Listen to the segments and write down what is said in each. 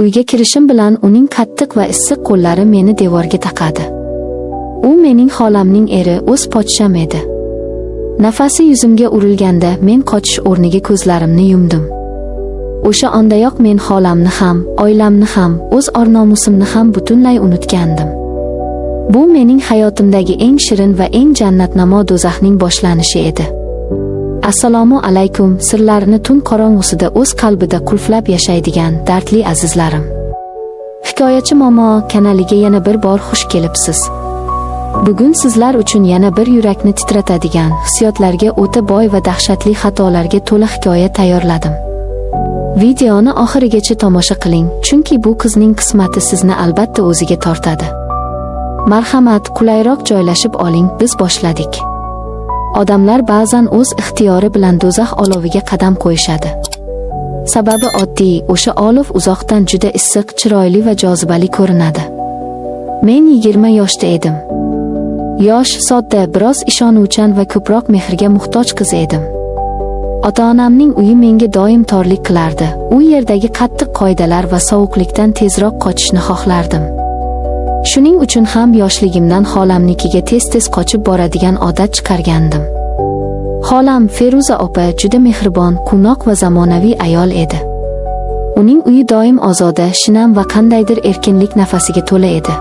Uyga kirishim bilan uning qattiq va issiq qo'llari meni devorga taqadi. U mening xolamning eri, o'z pochcham edi. Nafasi yuzimga urilganda men qochish o'rniga ko'zlarimni yumdim. O'sha ondayoq men xolamni ham, oilamni ham, o'z or-nomusimni ham butunlay unutgandim. Bu mening hayotimdagi eng shirin va eng jannatnamo do'zaxning boshlanishi edi. Assalomu alaykum, sirlarini tun qorong'usida o'z qalbida qulflab yashaydigan dardli azizlarim. Hikoyachi Momo kanaliga yana bir bor xush kelibsiz. Bugun sizlar uchun yana bir yurakni titratadigan, hissiyotlarga o'ta boy va dahshatli xatolarga to'la hikoya tayyorladim. Videoni oxirigacha tomosha qiling, chunki bu qizning qismati sizni albatta o'ziga tortadi. Marhamat, qulayroq joylashib oling, biz boshladik. Odamlar ba'zan o'z ixtiyori bilan do'zax oloviga qadam qo'yishadi. Sababi oddiy, o'sha olov uzoqdan juda issiq, chiroyli va jozibali ko'rinadi. Men 20 yoshda edim. Yosh, sodda, biroz ishonuvchan va ko'proq mehrga muhtoj qiz edim. Ota-onamning uyi menga doim torlik qilardi. U yerdagi qattiq qoidalar va sovuqlikdan tezroq qochishni xohlardim. Shuning uchun ham yoshligimdan xolamnikiga tez-tez qochib boradigan odat chiqargandim. Xolam Feruza opa juda mehribon, quvnoq va zamonaviy ayol edi. Uning uyi doim ozoda, shinam va qandaydir erkinlik nafasiga to'la edi.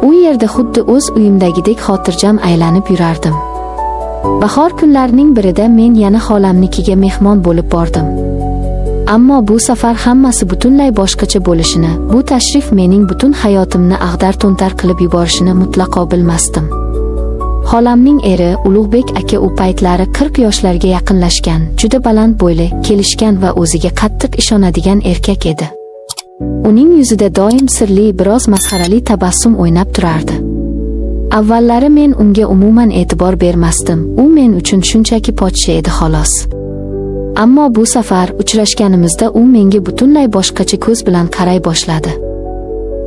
U yerda xuddi o'z uyimdagidek xotirjam aylanib yurardim. Bahor kunlarining birida men yana xolamnikiga mehmon bo'lib bordim. Ammo bu safar hammasi butunlay boshqacha bo'lishini, bu tashrif mening butun hayotimni ag'dar-to'ntar qilib yuborishini mutlaqo bilmasdim. Xolamning eri Ulug'bek aka u paytlari 40 yoshlarga yaqinlashgan, juda baland bo'yli, kelishgan va o'ziga qattiq ishonadigan erkak edi. Uning yuzida doim sirli, biroz masxarali tabassum o'ynab turardi. Avvallari men unga umuman e'tibor bermasdim. U men uchun shunchaki pochcha edi xolos. Ammo bu safar uchrashganimizda u menga butunlay boshqacha ko'z bilan qaray boshladi.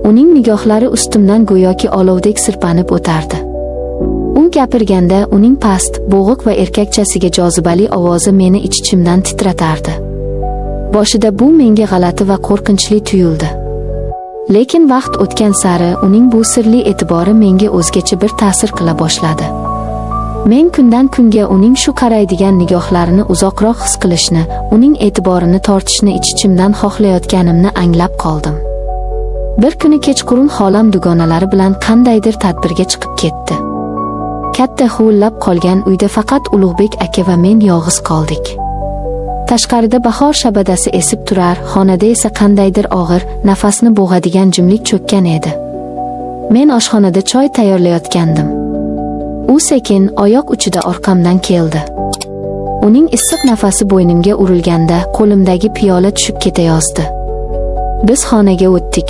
Uning nigohlari ustimdan go'yoki olovdek sirpanib o'tardi. U gapirganda uning past, bo'g'iq va erkakchasiga jozibali ovozi meni ich-ichimdan titratardi. Boshida bu menga g'alati va qo'rqinchli tuyuldi. Lekin vaqt o'tgan sari uning bu sirli e'tibori menga o'zgacha bir ta'sir qila boshladi. Men kundan kunga uning shu qaraydigan nigohlarini uzoqroq his qilishni, uning e'tiborini tortishni ich-ichimdan xohlayotganimni anglab qoldim. Bir kuni kechqurun xolam dugonalari bilan qandaydir tadbirga chiqib ketdi. Katta huvillab qolgan uyda faqat Ulug'bek aka va men yolg'iz qoldik. Tashqarida bahor shabadasi esib turar, xonada esa qandaydir og'ir, nafasni bo'g'adigan jimlik cho'kkan edi. Men oshxonada choy tayyorlayotgandim. U sekin oyoq uchida orqamdan keldi. Uning issiq nafasi bo'ynimga urilganda qo'limdagi piyola tushib ketayozdi. Biz xonaga o'tdik.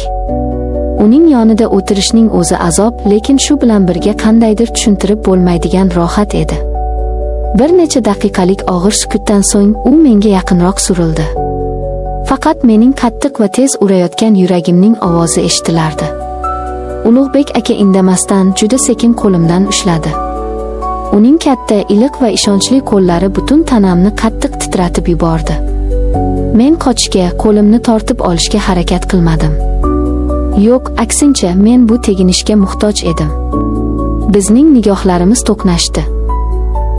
Uning yonida o'tirishning o'zi azob, lekin shu bilan birga qandaydir tushuntirib bo'lmaydigan rohat edi. Bir necha daqiqalik og'ir sukutdan so'ng u menga yaqinroq surildi. Faqat mening qattiq va tez urayotgan yuragimning ovozi eshitilardi. Ulug'bek aka indamasdan juda sekin qo'limdan ushladi. Uning katta, iliq va ishonchli qo'llari butun tanamni qattiq titratib yubordi. Men qochishga, qo'limni tortib olishga harakat qilmadim. Yo'q, aksincha, men bu teginishga muhtoj edim. Bizning nigohlarimiz to'qnashdi.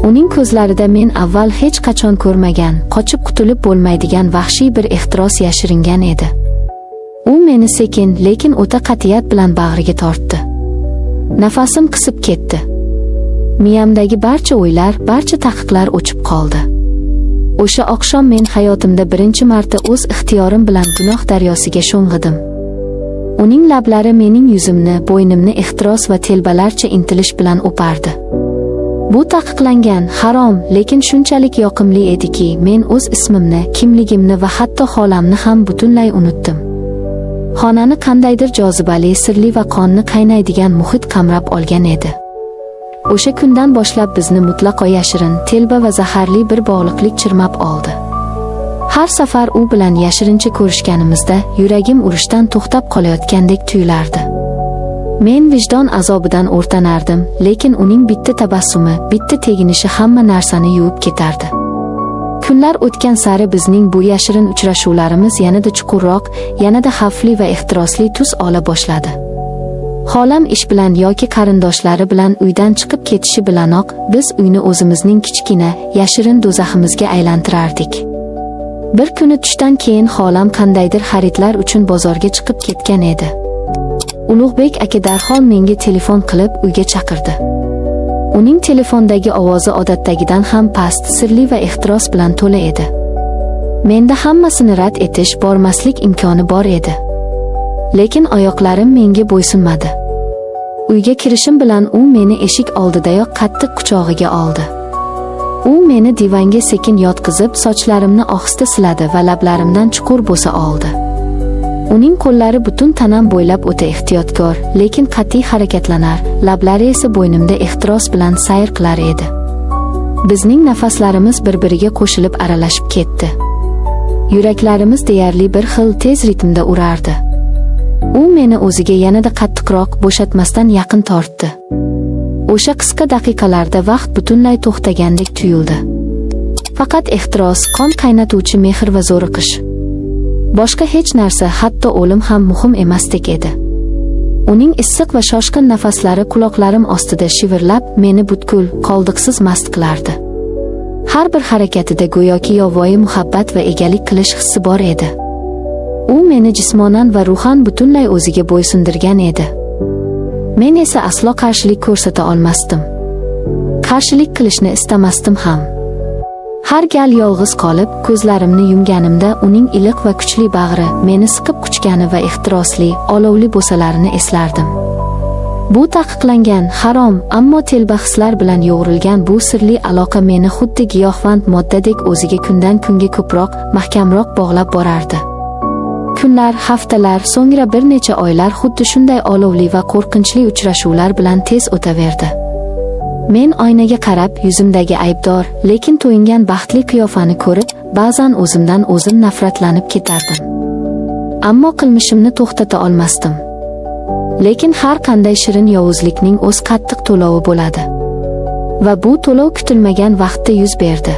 Uning ko'zlarida men avval hech qachon ko'rmagan, qochib qutulib bo'lmaydigan vahshiy bir ehtiros yashiringan edi. U meni sekin, lekin o'ta qat'iyat bilan bag'riga tortdi. Nafasim qisib ketdi. Miyamdagi barcha o'ylar, barcha taqiqlar o'chib qoldi. O'sha oqshom men hayotimda birinchi marta o'z ixtiyorim bilan gunoh daryosiga sho'ng'idim. Uning lablari mening yuzimni, bo'ynimni ehtiros va telbalarcha intilish bilan o'pardi. Bu taqiqlangan, harom, lekin shunchalik yoqimli ediki, men o'z ismimni, kimligimni va hatto xolamni ham butunlay unutdim. Xonani qandaydir jozibali, sirli va qonni qaynaydigan muhit qamrab olgan edi. O'sha kundan boshlab bizni mutlaqo yashirin, telba va zaharli bir bog'liqlik chirmab oldi. Har safar u bilan yashirincha ko'rishganimizda yuragim urishdan to'xtab qolayotgandek tuyulardi. Men vijdon azobidan o'rtanardim, lekin uning bitta tabassumi, bitta teginishi hamma narsani yuvib ketardi. Kunlar o'tgan sari bizning bu yashirin uchrashuvlarimiz yanada chuqurroq, yanada xavfli va ehtirosli tus ola boshladi. Xolam ish bilan yoki qarindoshlari bilan uydan chiqib ketishi bilanoq biz uyni o'zimizning kichkina, yashirin do'zaximizga aylantirardik. Bir kuni tushdan keyin xolam qandaydir xaridlar uchun bozorga chiqib ketgan edi. Ulug'bek aka darhol menga telefon qilib uyga chaqirdi. Uning telefondagi ovozi odatdagidan ham past, sirli va ehtiros bilan to'la edi. Menda hammasini rad etish, bormaslik imkoni bor edi. Lekin oyoqlarim menga bo'ysunmadi. Uyga kirishim bilan u meni eshik oldidayoq qattiq quchog'iga oldi. U meni divanga sekin yotqizib, sochlarimni ohista siladi va lablarimdan chuqur bo'sa oldi. Uning qo'llari butun tanam bo'ylab o'ta ehtiyotkor, lekin qat'iy harakatlanar, lablari esa bo'ynimda ehtiros bilan sayr qilar edi. Bizning nafaslarimiz bir-biriga qo'shilib aralashib ketdi. Yuraklarimiz deyarli bir xil tez ritmda urardi. U meni o'ziga yanada qattiqroq, bo'shatmasdan yaqin tortdi. O'sha qisqa daqiqalarda vaqt butunlay to'xtagandek tuyuldi. Faqat ehtiros, qon qaynatuvchi mehr va zo'riqish. Boshqa hech narsa, hatto o'lim ham muhim emasdek edi. Uning issiq va shoshqin nafaslari quloqlarim ostida shivirlab, meni butkul, qoldiqsiz mast qilardi. Har bir harakatida go'yoki yovvoyi muhabbat va egalik qilish hissi bor edi. U meni jismonan va ruhan butunlay o'ziga bo'ysundirgan edi. Men esa aslo qarshilik ko'rsata olmasdim. Qarshilik qilishni istamasdim ham. Har gal yolg'iz qolib, ko'zlarimni yumganimda uning iliq va kuchli bag'ri, meni siqib quchgani va ehtirosli, olovli bo'salarini eslardim. Bu taqiqlangan, harom, ammo telba hislar bilan yo'g'rilgan bu sirli aloqa meni xuddi giyohvand moddadek o'ziga kundan kunga ko'proq, mahkamroq bog'lab borardi. Kunlar, haftalar, so'ngra bir necha oylar xuddi shunday olovli va qo'rqinchli uchrashuvlar bilan tez o'taverdi. Men oynaga qarab, yuzimdagi aybdor, lekin to'yingan baxtli qiyofani ko'rib, ba'zan o'zimdan o'zim nafratlanib ketardim. Ammo qilmishimni to'xtata olmasdim. Lekin har qanday shirin yovuzlikning o'z qattiq to'lovi bo'ladi. Va bu to'lov kutilmagan vaqtda yuz berdi.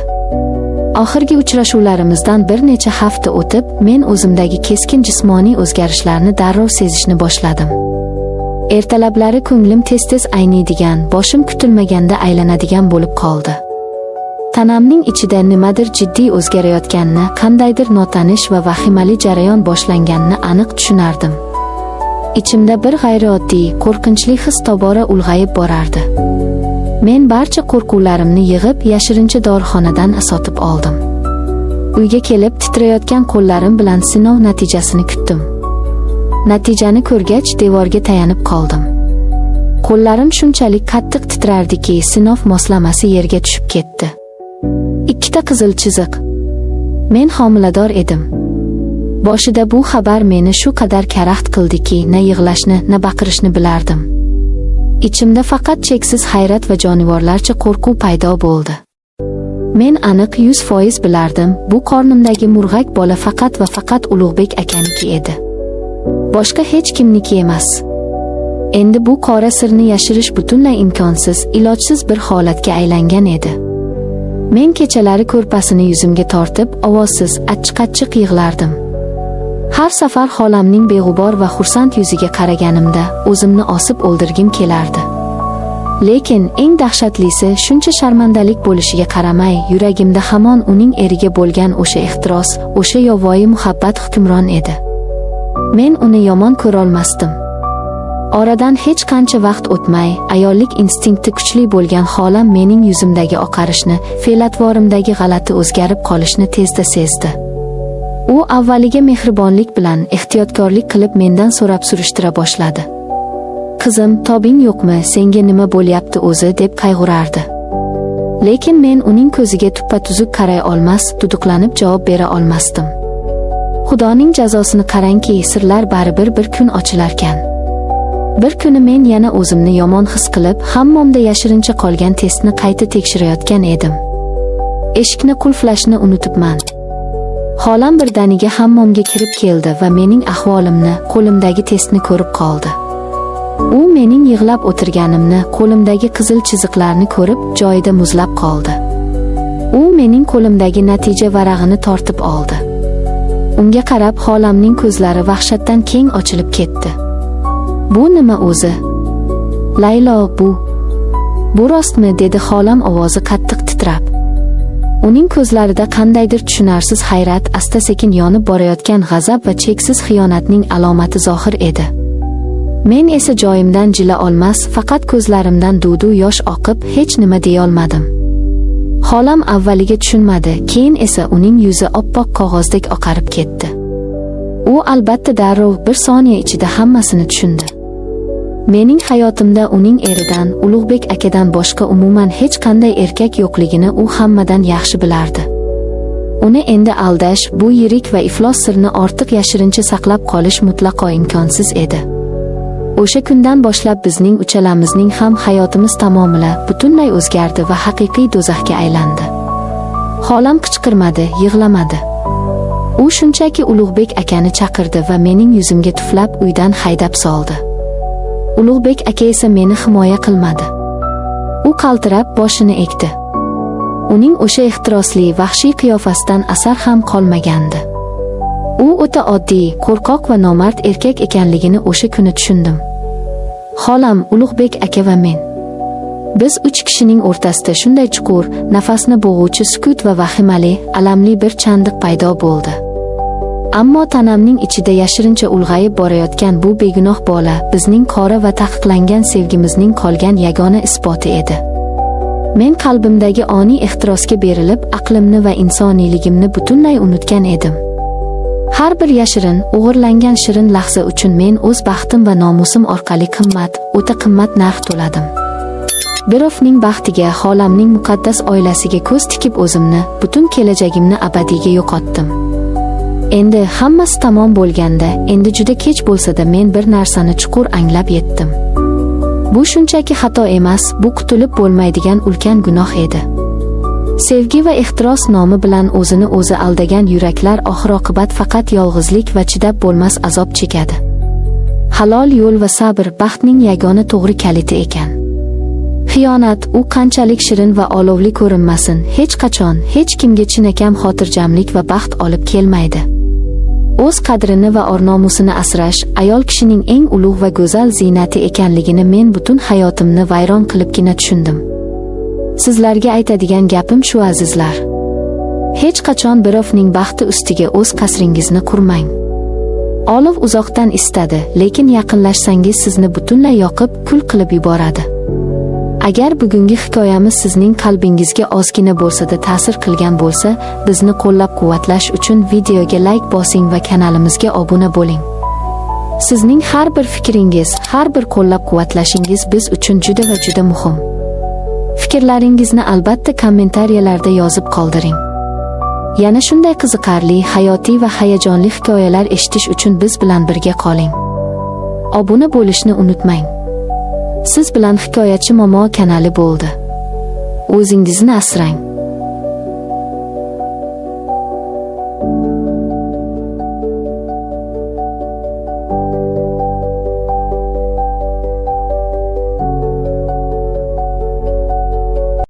Oxirgi uchrashuvlarimizdan bir necha hafta o'tib, men o'zimdagi keskin jismoniy o'zgarishlarni darrov sezishni boshladim. Ertalablari ko'nglim tez-tez ayniydigan, boshim kutilmaganda aylanadigan bo'lib qoldi. Tanamning ichida nimadir jiddiy o'zgarayotganini, qandaydir notanish va vahimali jarayon boshlanganini aniq tushunardim. Ichimda bir g'ayrioddiy, qo'rqinchli his tobora ulg'ayib borardi. Men barcha qo'rquvlarimni yig'ib, yashirincha dorixonadan sotib oldim. Uyga kelib, titrayotgan qo'llarim bilan sinov natijasini kutdim. Natijani ko'rgach, devorga tayanib qoldim. Qo'llarim shunchalik qattiq titrardiki, sinov moslamasi yerga tushib ketdi. 2 qizil chiziq. Men homilador edim. Boshida bu xabar meni shu qadar karaxt qildiki, na yig'lashni, na baqirishni bilardim. Ichimda faqat cheksiz hayrat va jonivorlarcha qo'rquv paydo bo'ldi. Men aniq 100% bilardim, bu qornimdagi murg'ak bola faqat va faqat Ulug'bek akaniki edi. Boshqa hech kimniki emas. Endi bu qora sirni yashirish butunlay imkonsiz, ilojsiz bir holatga aylangan edi. Men kechalari ko'rpasini yuzimga tortib, ovozsiz, achchiq-achchiq yig'lardim. Har safar xolamning beg'ubor va xursand yuziga qaraganimda, o'zimni osib o'ldirgim kelardi. Lekin eng dahshatlisi, shuncha sharmandalik bo'lishiga qaramay, yuragimda hamon uning eriga bo'lgan o'sha ehtiros, o'sha yovvoyi muhabbat hukmron edi. Men uni yomon ko'ra olmasdim. Oradan hech qancha vaqt o'tmay, ayollik instinkti kuchli bo'lgan xolam mening yuzimdagi oqarishni, fe'l-atvorimdagi g'alati o'zgarib qolishni tezda sezdi. U avvaliga mehribonlik bilan, ehtiyotkorlik qilib mendan so'rab surishtira boshladi. "Qizim, tobing yo'qmi? Senga nima bo'lyapti o'zi?" deb qayg'urardi. Lekin men uning ko'ziga tuppa-tuzuk qaray olmas, duduqlanib javob bera olmasdim. Xudoning jazosini qarangki, sirlar baribir bir kun ochilarkan. Bir kuni men yana o'zimni yomon his qilib, hammomda yashirincha qolgan testni qayta tekshirayotgan edim. Eshikni qulflashni unutibman. Xolam birdaniga hammomga kirib keldi va mening ahvolimni, qo'limdagi testni ko'rib qoldi. U mening yig'lab o'tirganimni, qo'limdagi qizil chiziqlarni ko'rib, joyida muzlab qoldi. U mening qo'limdagi natija varag'ini tortib oldi. Unga qarab xolamning ko'zlari vahshatdan keng ochilib ketdi. Bu nima o'zi? Laylo, bu rostmi, dedi xolam ovozi qattiq titrab. Uning ko'zlarida qandaydir tushunarsiz hayrat, asta-sekin yonib borayotgan g'azab va cheksiz xiyonatning alomati zohir edi. Men esa joyimdan jila olmas, faqat ko'zlarimdan duv-duv yosh oqib, hech nima deya olmadim. Xolam avvaliga tushunmadi, keyin esa uning yuzi oppoq qog'ozdek oqarib ketdi. U albatta darrov bir soniya ichida hammasini tushundi. Mening hayotimda uning eridan, Ulug'bek akadan boshqa umuman hech qanday erkak yo'qligini u hammadan yaxshi bilardi. Uni endi aldash, bu yirik va iflos sirni ortiq yashirincha saqlab qolish mutlaqo imkonsiz edi. O'sha kundan boshlab bizning uchalamizning ham hayotimiz tamomila butunlay o'zgardi va haqiqiy do'zaxga aylandi. Xolam qichqirmadi, yig'lamadi. U shunchaki Ulug'bek akani chaqirdi va mening yuzimga tuflab uydan haydab soldi. Ulug'bek aka esa meni himoya qilmadi. U qaltirab boshini egdi. Uning o'sha ehtirosli, vahshiy qiyofasidan asar ham qolmagandi. U o'ta oddiy, qo'rqoq va nomard erkak ekanligini o'sha kuni tushundim. Xolam, Ulug'bek aka va men. Biz 3 kishining o'rtasida shunday chuqur, nafasni bo'g'uvchi sukut va vahimali, alamli bir chandiq paydo bo'ldi. Ammo tanamning ichida yashirincha ulg'ayib borayotgan bu begunoh bola bizning qora va taqiqlangan sevgimizning qolgan yagona isboti edi. Men qalbimdagi oniy ehtirosga berilib, aqlimni va insoniyligimni butunlay unutgan edim. Har bir yashirin, o'g'irlangan shirin lahza uchun men o'z baxtim va nomusim orqali o'ta qimmat narx to'ladim. Birovning baxtiga, xolamning muqaddas oilasiga ko'z tikib o'zimni, butun kelajagimni abadiyga yo'qotdim. Endi hammasi tamom bo'lganda, endi juda kech bo'lsa-da men bir narsani chuqur anglab yetdim. Bu shunchaki xato emas, bu qutulib bo'lmaydigan ulkan gunoh edi. Sevgi va ehtiros nomi bilan o'zini o'zi aldagan yuraklar oxir-oqibat faqat yolg'izlik va chidab bo'lmas azob chekadi. Halol yo'l va sabr baxtning yagona to'g'ri kaliti ekan. Xiyonat, u qanchalik shirin va olovli ko'rinmasin, hech qachon hech kimga chinakam xotirjamlik va baxt olib kelmaydi. O'z qadrini va or-nomusini asrash ayol kishining eng ulug' va go'zal ziynati ekanligini men butun hayotimni vayron qilibgina tushundim. Sizlarga aytadigan gapim shu, azizlar. Hech qachon birovning baxti ustiga o'z qasringizni qurmang. Olov uzoqdan istadi, lekin yaqinlashsangiz sizni butunlay yoqib, kul qilib yuboradi. Agar bugungi hikoyamiz sizning qalbingizga ozgina bo'lsa-da ta'sir qilgan bo'lsa, bizni qo'llab-quvvatlash uchun videoga like bosing va kanalimizga obuna bo'ling. Sizning har bir fikringiz, har bir qo'llab-quvvatlashingiz biz uchun juda va juda muhim. Fikrlaringizni albatta kommentariyalarda yozib qoldiring. Yana shunday qiziqarli, hayotiy va hayajonli hikoyalar eshitish uchun biz bilan birga qoling. Obuna bo'lishni unutmang. Siz bilan Hikoyachi Momo kanali bo'ldi. O'zingizni asrang.